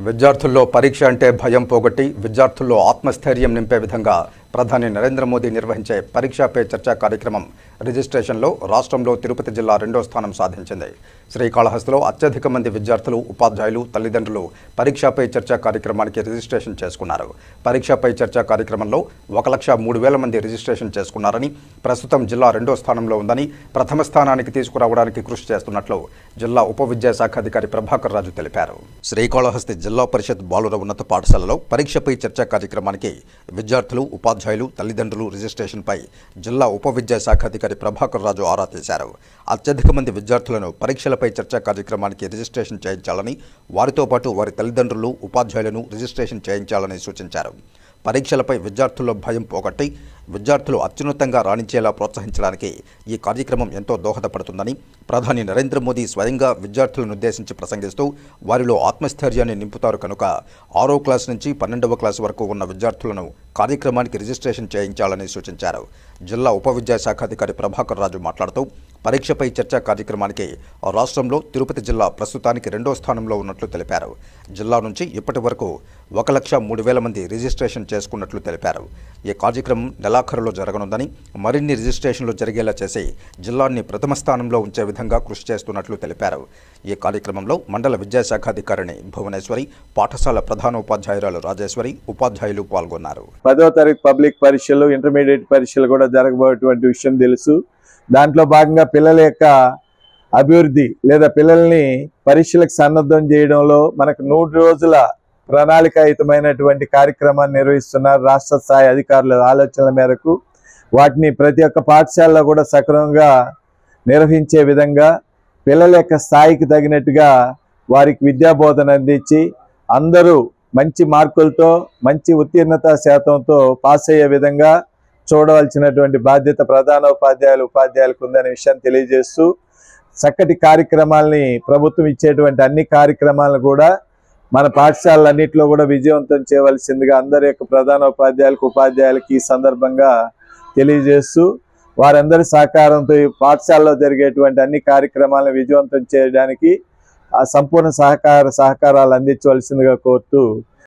విద్యార్థుల్లో పరీక్ష అంటే భయం పోగొట్టి విద్యార్థుల్లో ఆత్మస్థైర్యం నింపే విధంగా ప్రధాని నరేంద్ర మోదీ నిర్వహించే పరీక్షా పే చర్చ కార్యక్రమం రిజిస్ట్రేషన్లో రాష్ట్రంలో తిరుపతి జిల్లా 2వ స్థానం సాధించింది. శ్రీకాళహస్తిలో అత్యధిక మంది విద్యార్థులు, ఉపాధ్యాయులు, తల్లిదండ్రులు పరీక్షా పే చర్చ కార్యక్రమానికి రిజిస్ట్రేషన్ చేసుకున్నారు. పరీక్షా పే చర్చ కార్యక్రమంలో 1,03,000 మంది రిజిస్ట్రేషన్ చేసుకున్నారని, ప్రస్తుతం జిల్లా 2వ స్థానంలో ఉందని, ప్రథమ స్థానానికి తీసుకురావడానికి కృషి చేస్తున్నట్లు జిల్లా ఉప విద్యాశాఖ అధికారి ప్రభాకర్ రాజు తెలిపారు. శ్రీకాళహస్తి జిల్లా పరిషత్ బాలుర ఉన్నత పాఠశాలలో పరీక్షపై చర్చ కార్యక్రమానికి విద్యార్థులు, ఉపాధ్యాయులు, తల్లిదండ్రులు రిజిస్ట్రేషన్పై జిల్లా ఉప విద్యాశాఖ అధికారి ప్రభాకర్ రాజు ఆరా తీశారు. అత్యధిక మంది విద్యార్థులను పరీక్షలపై చర్చ కార్యక్రమానికి రిజిస్ట్రేషన్ చేయించాలని, వారితో పాటు వారి తల్లిదండ్రులు, ఉపాధ్యాయులను రిజిస్ట్రేషన్ చేయించాలని సూచించారు. పరీక్షలపై విద్యార్థుల్లో భయం పోగొట్టి విద్యార్థులు అత్యున్నతంగా రాణించేలా ప్రోత్సహించడానికి ఈ కార్యక్రమం ఎంతో దోహదపడుతుందని ప్రధాని నరేంద్ర మోదీ స్వయంగా విద్యార్థులను ఉద్దేశించి ప్రసంగిస్తూ వారిలో ఆత్మస్థైర్యాన్ని నింపుతారు కనుక 6వ క్లాస్ నుంచి 12వ క్లాస్ వరకు ఉన్న విద్యార్థులను కార్యక్రమానికి రిజిస్ట్రేషన్ చేయించాలని సూచించారు. జిల్లా ఉప విద్యాశాఖ అధికారి ప్రభాకర్ రాజు మాట్లాడుతూ పరీక్షపై చర్చ కార్యక్రమానికి రాష్ట్రంలో తిరుపతి జిల్లా ప్రస్తుతానికి 2వ స్థానంలో ఉన్నట్లు తెలిపారు. జిల్లా నుంచి ఇప్పటి వరకు 1,03,000 మంది రిజిస్ట్రేషన్ చేసుకున్నట్లు తెలిపారు. ఈ కార్యక్రమం నెలాఖరులో జరగనుందని, మరిన్ని రిజిస్ట్రేషన్లు జరిగేలా చేసి జిల్లాని ప్రథమ స్థానంలో ఉంచే విధంగా కృషి చేస్తున్నట్లు తెలిపారు. ఈ కార్యక్రమంలో మండల విద్యాశాఖ అధికారిని భువనేశ్వరి, పాఠశాల ప్రధానోపాధ్యాయురాలు రాజేశ్వరి, ఉపాధ్యాయులు పాల్గొన్నారు. 10వ తరగతి పబ్లిక్ పరీక్షలు, ఇంటర్మీడియట్ పరీక్షలు కూడా జరగబోయేటువంటి విషయం తెలుసు. దాంట్లో భాగంగా పిల్లల యొక్క అభివృద్ధి లేదా పిల్లల్ని పరీక్షలకు సన్నద్ధం చేయడంలో మనకు 100 రోజుల ప్రణాళికాయుతమైనటువంటి కార్యక్రమాన్ని నిర్వహిస్తున్నారు రాష్ట్ర స్థాయి అధికారుల ఆలోచనల మేరకు. వాటిని ప్రతి ఒక్క పాఠశాలలో కూడా సక్రమంగా నిర్వహించే విధంగా పిల్లల యొక్క స్థాయికి తగినట్టుగా వారికి విద్యాబోధన అందించి అందరూ మంచి మార్కులతో, మంచి ఉత్తీర్ణత శాతంతో పాస్ అయ్యే విధంగా చూడవలసినటువంటి బాధ్యత ప్రధానోపాధ్యాయులు, ఉపాధ్యాయులకు ఉందనే విషయాన్ని తెలియజేస్తూ చక్కటి కార్యక్రమాలని ప్రభుత్వం ఇచ్చేటువంటి అన్ని కార్యక్రమాలను కూడా మన పాఠశాలన్నింటిలో కూడా విజయవంతం చేయవలసిందిగా అందరి యొక్క ప్రధానోపాధ్యాయులకు, ఉపాధ్యాయులకి ఈ సందర్భంగా తెలియజేస్తూ వారందరి సహకారంతో ఈ పాఠశాలలో జరిగేటువంటి అన్ని కార్యక్రమాలను విజయవంతం చేయడానికి ఆ సంపూర్ణ సహకారాలు అందించవలసిందిగా కోరుతూ